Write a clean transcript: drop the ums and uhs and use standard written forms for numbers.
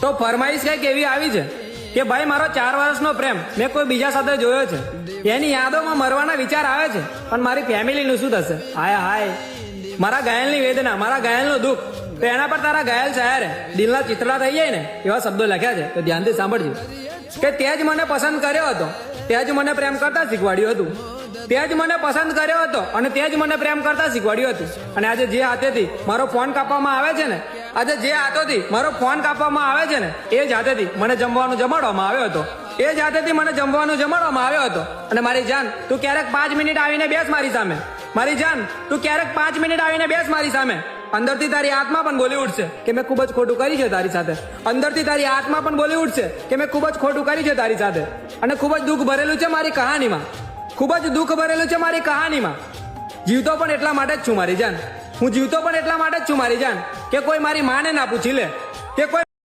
તો ફરમાઈશ કઈક એવી આવી છે કે ભાઈ મારો 4 વર્ષનો પ્રેમ મેં કોઈ બીજા સાથે જોયો છે, એની યાદોમાં મરવાના વિચાર આવે છે, પણ મારી ફેમિલીનું શું થશે? હાય હાય, મારા ઘાયલની વેદના, મારા ઘાયલનું દુઃખ, તો એના પર તારા ઘાયલ શાયરે દિલના ચિતરા થઈ જાય ને એવા શબ્દો લખ્યા છે. તો ધ્યાનથી સાંભળજો કે તે જ મને પસંદ કર્યો હતો, તે જ મને પ્રેમ કરતા શીખવાડ્યું હતું, તે જ મને પસંદ કર્યો હતો અને તે જ મને પ્રેમ કરતા શીખવાડ્યું હતું. અને આજે જે હાથેથી મારો ફોન કાપવામાં આવે છે ને, આજે જે હાથોથી મારો ફોન કાપવામાં આવે છે ને, એ જ હાથેથી મને જમવાનું જમાડવામાં આવ્યો હતો, એ જ હાથેથી મને જમવાનું જમાડવામાં આવ્યો હતો. અને મારી જાન, તું ક્યારેક 5 મિનિટ આવીને બેસ મારી સામે. મારી જાન, તું ક્યારેક 5 મિનિટ આવીને બેસ મારી સામે. અંદરથી તારી આત્મા પણ બોલી ઉઠશે કે મેં ખૂબ જ ખોટું કર્યું છે તારી સાથે. અંદરથી તારી આત્મા પણ બોલી ઉઠશે કે મેં ખૂબ જ ખોટું કર્યું છે તારી સાથે. અને ખૂબ જ દુઃખ ભરેલું છે મારી કહાનીમાં, ખૂબ જ દુઃખ ભરેલું છે મારી કહાનીમાં. જીવતો પણ એટલા માટે જ છું મારી જાન, હું જીવતો પણ એટલા માટે જ છું મારી જાન કે કોઈ મારી માને ના પૂછી લે, કે કોઈ